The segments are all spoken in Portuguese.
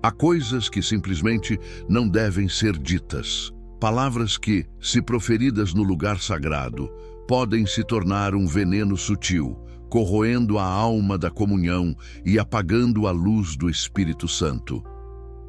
Há coisas que simplesmente não devem ser ditas. Palavras que, se proferidas no lugar sagrado, podem se tornar um veneno sutil, corroendo a alma da comunhão e apagando a luz do Espírito Santo.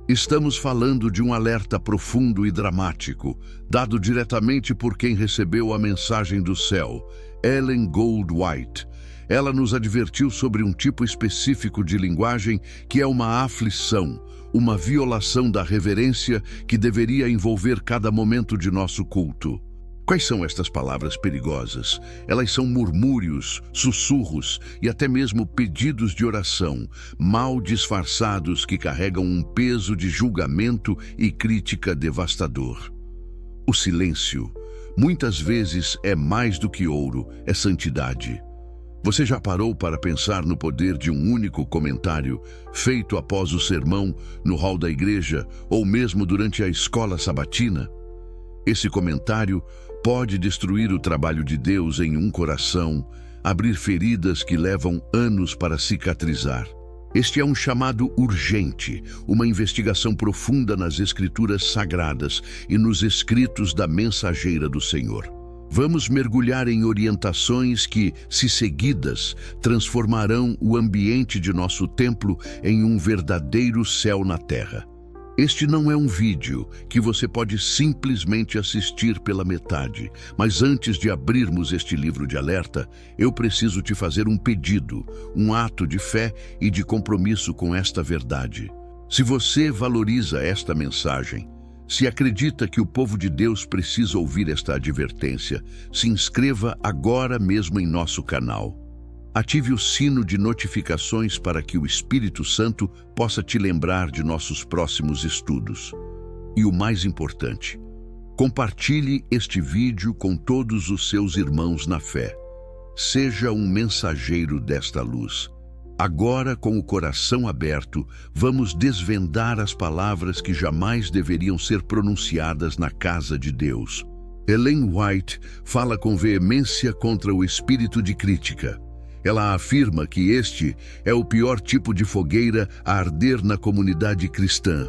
Estamos falando de um alerta profundo e dramático, dado diretamente por quem recebeu a mensagem do céu, Ellen Goldwhite. Ela nos advertiu sobre um tipo específico de linguagem que é uma aflição, uma violação da reverência que deveria envolver cada momento de nosso culto. Quais são estas palavras perigosas? Elas são murmúrios, sussurros e até mesmo pedidos de oração, mal disfarçados que carregam um peso de julgamento e crítica devastador. O silêncio, muitas vezes, é mais do que ouro, é santidade. Você já parou para pensar no poder de um único comentário feito após o sermão, no hall da igreja ou mesmo durante a escola sabatina? Esse comentário pode destruir o trabalho de Deus em um coração, abrir feridas que levam anos para cicatrizar. Este é um chamado urgente, uma investigação profunda nas Escrituras Sagradas e nos escritos da mensageira do Senhor. Vamos mergulhar em orientações que, se seguidas, transformarão o ambiente de nosso templo em um verdadeiro céu na terra. Este não é um vídeo que você pode simplesmente assistir pela metade, mas antes de abrirmos este livro de alerta, eu preciso te fazer um pedido, um ato de fé e de compromisso com esta verdade. Se você valoriza esta mensagem, se acredita que o povo de Deus precisa ouvir esta advertência, se inscreva agora mesmo em nosso canal. Ative o sino de notificações para que o Espírito Santo possa te lembrar de nossos próximos estudos. E o mais importante, compartilhe este vídeo com todos os seus irmãos na fé. Seja um mensageiro desta luz. Agora, com o coração aberto, vamos desvendar as palavras que jamais deveriam ser pronunciadas na casa de Deus. Ellen White fala com veemência contra o espírito de crítica. Ela afirma que este é o pior tipo de fogueira a arder na comunidade cristã.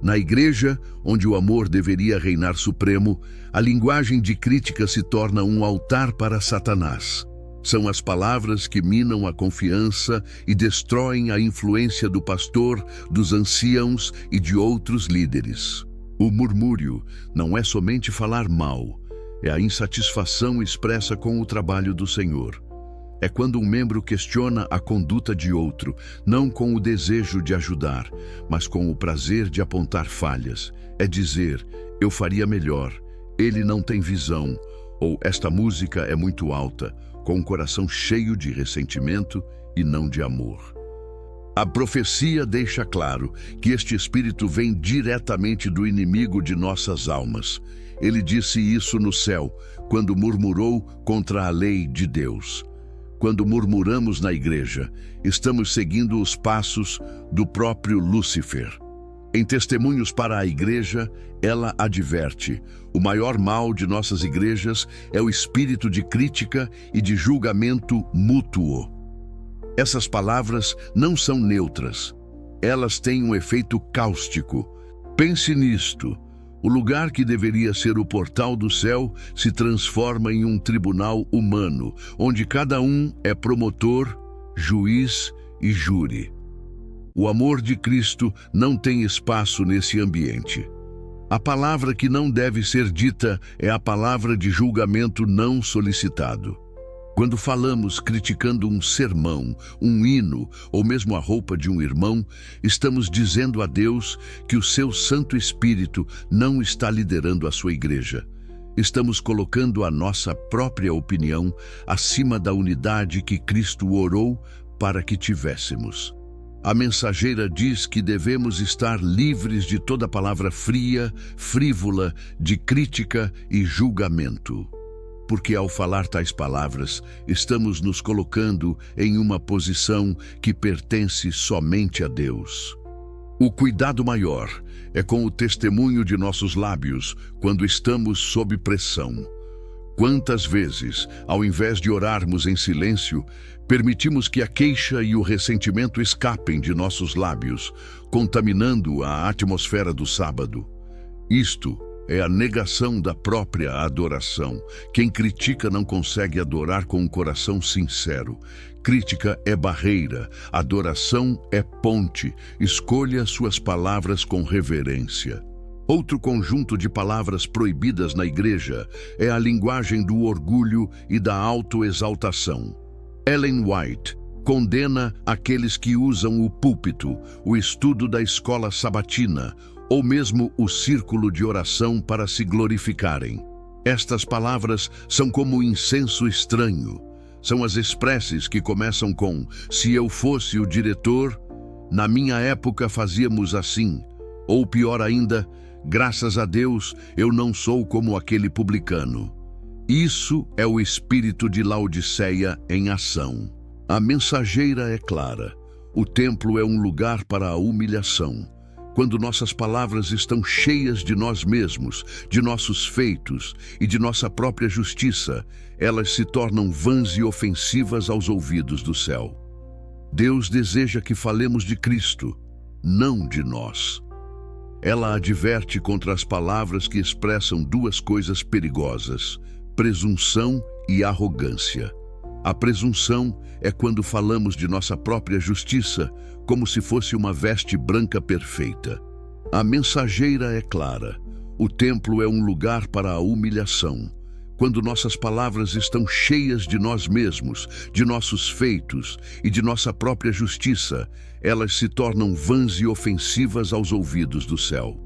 Na igreja, onde o amor deveria reinar supremo, a linguagem de crítica se torna um altar para Satanás. São as palavras que minam a confiança e destroem a influência do pastor, dos anciãos e de outros líderes. O murmúrio não é somente falar mal, é a insatisfação expressa com o trabalho do Senhor. É quando um membro questiona a conduta de outro, não com o desejo de ajudar, mas com o prazer de apontar falhas. É dizer, eu faria melhor, ele não tem visão, ou esta música é muito alta, com um coração cheio de ressentimento e não de amor. A profecia deixa claro que este espírito vem diretamente do inimigo de nossas almas. Ele disse isso no céu, quando murmurou contra a lei de Deus. Quando murmuramos na igreja, estamos seguindo os passos do próprio Lúcifer. Em Testemunhos para a Igreja, ela adverte: o maior mal de nossas igrejas é o espírito de crítica e de julgamento mútuo. Essas palavras não são neutras. Elas têm um efeito cáustico. Pense nisto. O lugar que deveria ser o portal do céu se transforma em um tribunal humano, onde cada um é promotor, juiz e júri. O amor de Cristo não tem espaço nesse ambiente. A palavra que não deve ser dita é a palavra de julgamento não solicitado. Quando falamos criticando um sermão, um hino ou mesmo a roupa de um irmão, estamos dizendo a Deus que o seu Santo Espírito não está liderando a sua igreja. Estamos colocando a nossa própria opinião acima da unidade que Cristo orou para que tivéssemos. A mensageira diz que devemos estar livres de toda palavra fria, frívola, de crítica e julgamento. Porque ao falar tais palavras, estamos nos colocando em uma posição que pertence somente a Deus. O cuidado maior é com o testemunho de nossos lábios quando estamos sob pressão. Quantas vezes, ao invés de orarmos em silêncio, permitimos que a queixa e o ressentimento escapem de nossos lábios, contaminando a atmosfera do sábado? Isto é a negação da própria adoração. Quem critica não consegue adorar com um coração sincero. Crítica é barreira, adoração é ponte. Escolha suas palavras com reverência. Outro conjunto de palavras proibidas na igreja é a linguagem do orgulho e da autoexaltação. Ellen White condena aqueles que usam o púlpito, o estudo da escola sabatina ou mesmo o círculo de oração para se glorificarem. Estas palavras são como incenso estranho. São as expresses que começam com "se eu fosse o diretor, na minha época fazíamos assim", ou pior ainda, "graças a Deus eu não sou como aquele publicano". Isso é o espírito de Laodiceia em ação. A mensageira é clara. O templo é um lugar para a humilhação. Quando nossas palavras estão cheias de nós mesmos, de nossos feitos e de nossa própria justiça, elas se tornam vãs e ofensivas aos ouvidos do céu. Deus deseja que falemos de Cristo, não de nós. Ela adverte contra as palavras que expressam duas coisas perigosas: presunção e arrogância. A presunção é quando falamos de nossa própria justiça como se fosse uma veste branca perfeita. A mensageira é clara. O templo é um lugar para a humilhação. Quando nossas palavras estão cheias de nós mesmos, de nossos feitos e de nossa própria justiça, elas se tornam vãs e ofensivas aos ouvidos do céu.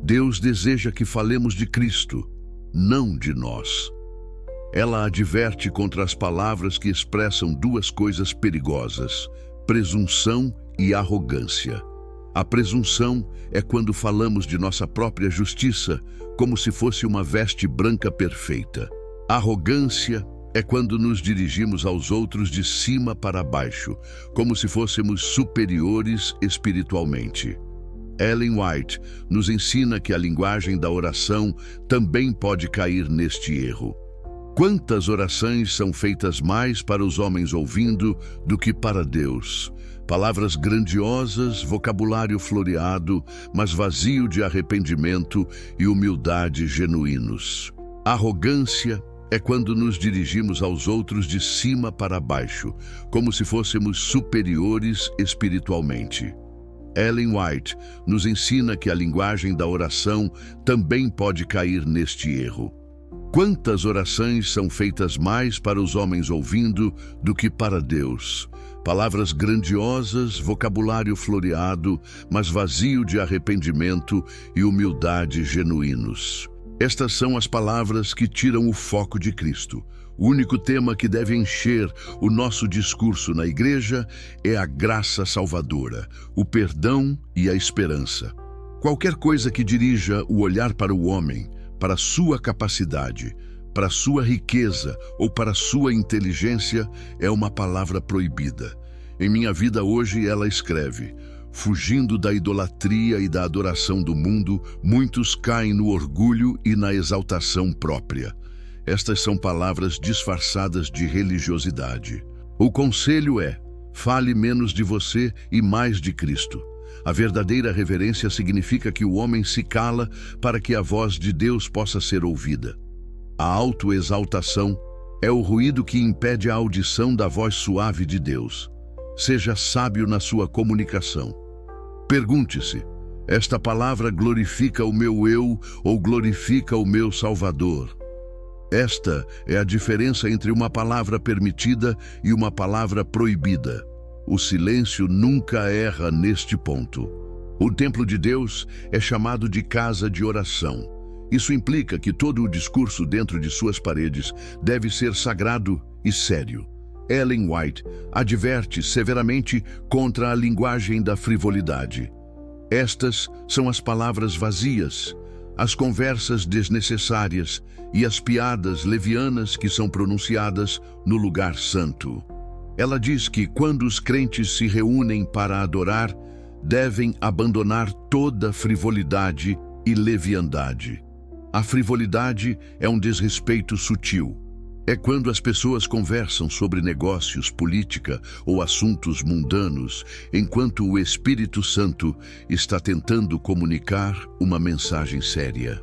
Deus deseja que falemos de Cristo, não de nós. Ela adverte contra as palavras que expressam duas coisas perigosas: presunção e arrogância. A presunção é quando falamos de nossa própria justiça como se fosse uma veste branca perfeita. A arrogância é quando nos dirigimos aos outros de cima para baixo, como se fôssemos superiores espiritualmente. Ellen White nos ensina que a linguagem da oração também pode cair neste erro. Quantas orações são feitas mais para os homens ouvindo do que para Deus? Palavras grandiosas, vocabulário floreado, mas vazio de arrependimento e humildade genuínos. Arrogância é quando nos dirigimos aos outros de cima para baixo, como se fôssemos superiores espiritualmente. Ellen White nos ensina que a linguagem da oração também pode cair neste erro. Quantas orações são feitas mais para os homens ouvindo do que para Deus? Palavras grandiosas, vocabulário floreado, mas vazio de arrependimento e humildade genuínos. Estas são as palavras que tiram o foco de Cristo. O único tema que deve encher o nosso discurso na igreja é a graça salvadora, o perdão e a esperança. Qualquer coisa que dirija o olhar para o homem, para sua capacidade, para sua riqueza ou para sua inteligência, é uma palavra proibida. Em minha vida hoje, ela escreve: fugindo da idolatria e da adoração do mundo, muitos caem no orgulho e na exaltação própria. Estas são palavras disfarçadas de religiosidade. O conselho é: fale menos de você e mais de Cristo. A verdadeira reverência significa que o homem se cala para que a voz de Deus possa ser ouvida. A autoexaltação é o ruído que impede a audição da voz suave de Deus. Seja sábio na sua comunicação. Pergunte-se: esta palavra glorifica o meu eu ou glorifica o meu Salvador? Esta é a diferença entre uma palavra permitida e uma palavra proibida. O silêncio nunca erra neste ponto. O templo de Deus é chamado de casa de oração. Isso implica que todo o discurso dentro de suas paredes deve ser sagrado e sério. Ellen White adverte severamente contra a linguagem da frivolidade. Estas são as palavras vazias, as conversas desnecessárias e as piadas levianas que são pronunciadas no lugar santo. Ela diz que quando os crentes se reúnem para adorar, devem abandonar toda frivolidade e leviandade. A frivolidade é um desrespeito sutil. É quando as pessoas conversam sobre negócios, política ou assuntos mundanos, enquanto o Espírito Santo está tentando comunicar uma mensagem séria.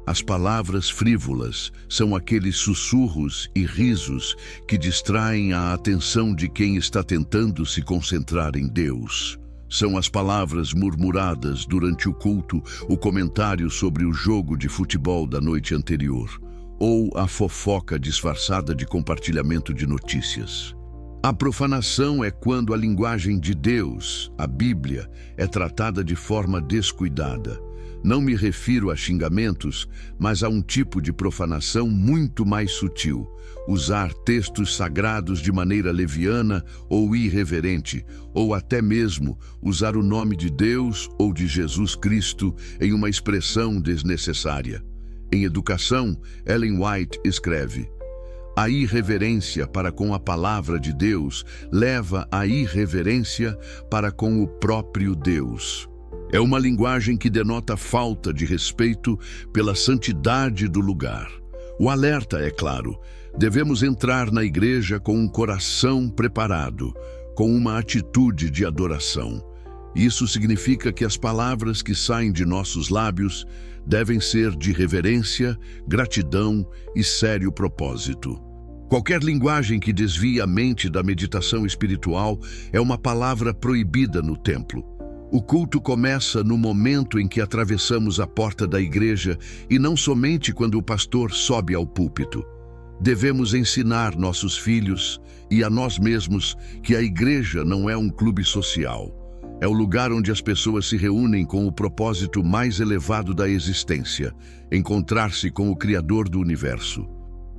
As palavras frívolas são aqueles sussurros e risos que distraem a atenção de quem está tentando se concentrar em Deus. São as palavras murmuradas durante o culto, o comentário sobre o jogo de futebol da noite anterior, ou a fofoca disfarçada de compartilhamento de notícias. A profanação é quando a linguagem de Deus, a Bíblia, é tratada de forma descuidada. Não me refiro a xingamentos, mas a um tipo de profanação muito mais sutil. Usar textos sagrados de maneira leviana ou irreverente, ou até mesmo usar o nome de Deus ou de Jesus Cristo em uma expressão desnecessária. Em Educação, Ellen White escreve: a irreverência para com a palavra de Deus leva à irreverência para com o próprio Deus. É uma linguagem que denota falta de respeito pela santidade do lugar. O alerta é claro: devemos entrar na igreja com um coração preparado, com uma atitude de adoração. Isso significa que as palavras que saem de nossos lábios devem ser de reverência, gratidão e sério propósito. Qualquer linguagem que desvie a mente da meditação espiritual é uma palavra proibida no templo. O culto começa no momento em que atravessamos a porta da igreja e não somente quando o pastor sobe ao púlpito. Devemos ensinar nossos filhos e a nós mesmos que a igreja não é um clube social. É o lugar onde as pessoas se reúnem com o propósito mais elevado da existência, encontrar-se com o Criador do universo.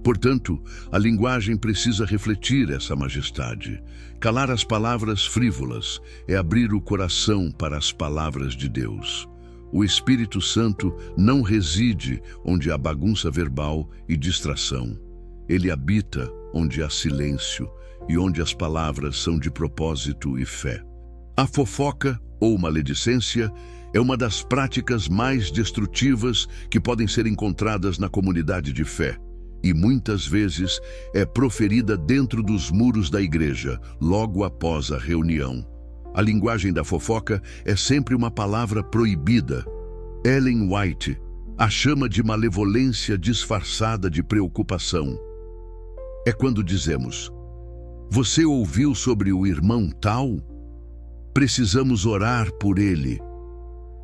Portanto, a linguagem precisa refletir essa majestade. Calar as palavras frívolas é abrir o coração para as palavras de Deus. O Espírito Santo não reside onde há bagunça verbal e distração. Ele habita onde há silêncio e onde as palavras são de propósito e fé. A fofoca, ou maledicência, é uma das práticas mais destrutivas que podem ser encontradas na comunidade de fé, e muitas vezes é proferida dentro dos muros da igreja, logo após a reunião. A linguagem da fofoca é sempre uma palavra proibida. Ellen White a chama de malevolência disfarçada de preocupação. É quando dizemos: você ouviu sobre o irmão tal? Precisamos orar por ele.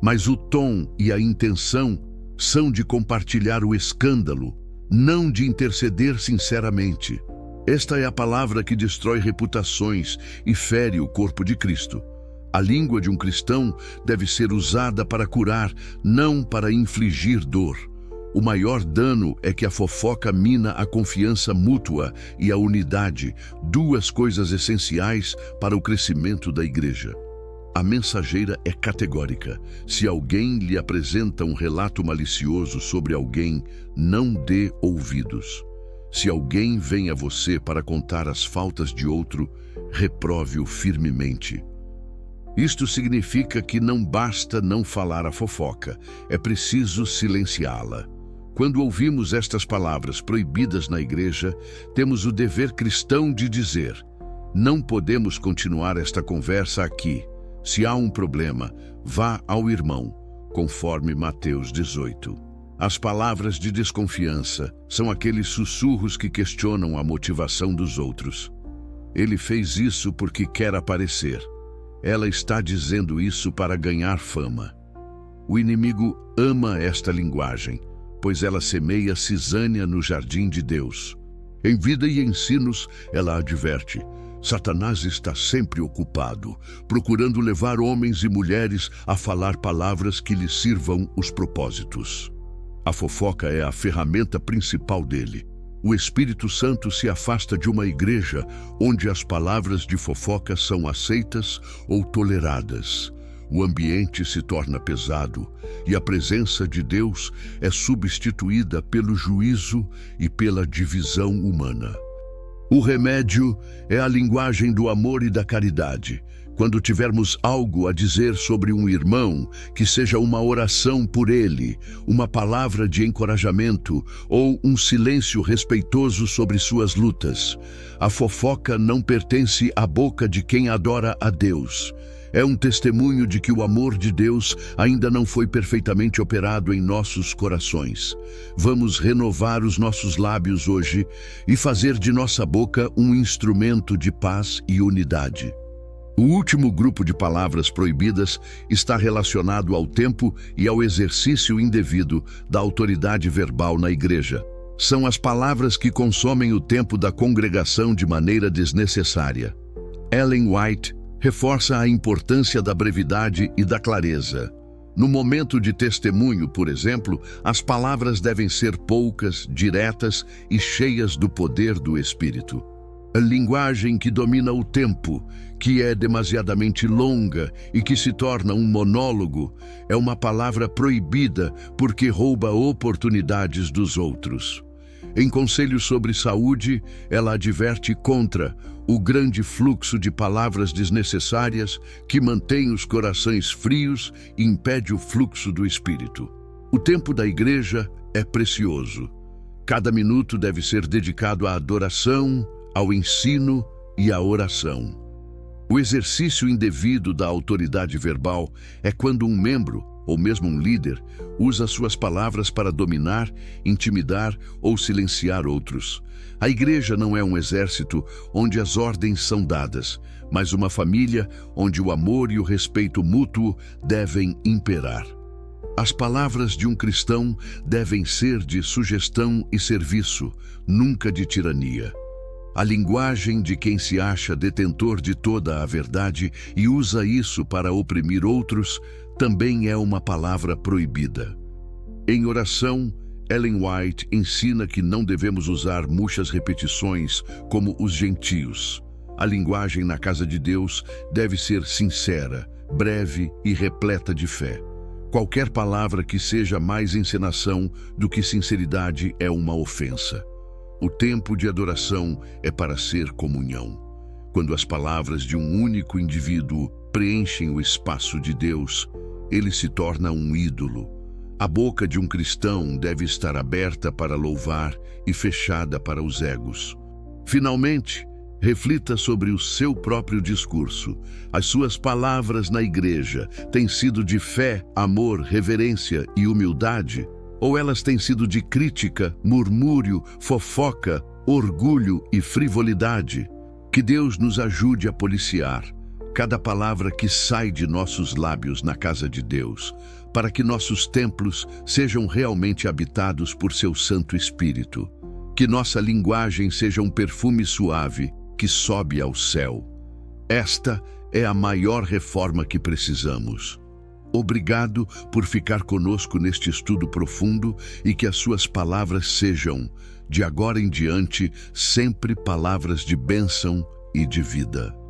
Mas o tom e a intenção são de compartilhar o escândalo, não de interceder sinceramente. Esta é a palavra que destrói reputações e fere o corpo de Cristo. A língua de um cristão deve ser usada para curar, não para infligir dor. O maior dano é que a fofoca mina a confiança mútua e a unidade, duas coisas essenciais para o crescimento da igreja. A mensageira é categórica. Se alguém lhe apresenta um relato malicioso sobre alguém, não dê ouvidos. Se alguém vem a você para contar as faltas de outro, reprove-o firmemente. Isto significa que não basta não falar a fofoca, é preciso silenciá-la. Quando ouvimos estas palavras proibidas na igreja, temos o dever cristão de dizer: não podemos continuar esta conversa aqui. Se há um problema, vá ao irmão, conforme Mateus 18. As palavras de desconfiança são aqueles sussurros que questionam a motivação dos outros. Ele fez isso porque quer aparecer. Ela está dizendo isso para ganhar fama. O inimigo ama esta linguagem, pois ela semeia cisânia no jardim de Deus. Em Vida e Ensinos, ela adverte: Satanás está sempre ocupado, procurando levar homens e mulheres a falar palavras que lhe sirvam os propósitos. A fofoca é a ferramenta principal dele. O Espírito Santo se afasta de uma igreja onde as palavras de fofoca são aceitas ou toleradas. O ambiente se torna pesado e a presença de Deus é substituída pelo juízo e pela divisão humana. O remédio é a linguagem do amor e da caridade. Quando tivermos algo a dizer sobre um irmão, que seja uma oração por ele, uma palavra de encorajamento ou um silêncio respeitoso sobre suas lutas. A fofoca não pertence à boca de quem adora a Deus. É um testemunho de que o amor de Deus ainda não foi perfeitamente operado em nossos corações. Vamos renovar os nossos lábios hoje e fazer de nossa boca um instrumento de paz e unidade. O último grupo de palavras proibidas está relacionado ao tempo e ao exercício indevido da autoridade verbal na igreja. São as palavras que consomem o tempo da congregação de maneira desnecessária. Ellen White reforça a importância da brevidade e da clareza. No momento de testemunho, por exemplo, as palavras devem ser poucas, diretas e cheias do poder do Espírito. A linguagem que domina o tempo, que é demasiadamente longa e que se torna um monólogo, é uma palavra proibida porque rouba oportunidades dos outros. Em conselhos sobre saúde, ela adverte contra o grande fluxo de palavras desnecessárias que mantém os corações frios e impede o fluxo do Espírito. O tempo da igreja é precioso. Cada minuto deve ser dedicado à adoração, ao ensino e à oração. O exercício indevido da autoridade verbal é quando um membro, ou mesmo um líder, usa suas palavras para dominar, intimidar ou silenciar outros. A igreja não é um exército onde as ordens são dadas, mas uma família onde o amor e o respeito mútuo devem imperar. As palavras de um cristão devem ser de sugestão e serviço, nunca de tirania. A linguagem de quem se acha detentor de toda a verdade e usa isso para oprimir outros também é uma palavra proibida. Em oração, Ellen White ensina que não devemos usar murchas repetições como os gentios. A linguagem na casa de Deus deve ser sincera, breve e repleta de fé. Qualquer palavra que seja mais encenação do que sinceridade é uma ofensa. O tempo de adoração é para ser comunhão. Quando as palavras de um único indivíduo preenchem o espaço de Deus, ele se torna um ídolo. A boca de um cristão deve estar aberta para louvar e fechada para os egos. Finalmente, reflita sobre o seu próprio discurso. As suas palavras na igreja têm sido de fé, amor, reverência e humildade? Ou elas têm sido de crítica, murmúrio, fofoca, orgulho e frivolidade? Que Deus nos ajude a policiar cada palavra que sai de nossos lábios na casa de Deus, para que nossos templos sejam realmente habitados por seu Santo Espírito. Que nossa linguagem seja um perfume suave que sobe ao céu. Esta é a maior reforma que precisamos. Obrigado por ficar conosco neste estudo profundo e que as suas palavras sejam, de agora em diante, sempre palavras de bênção e de vida.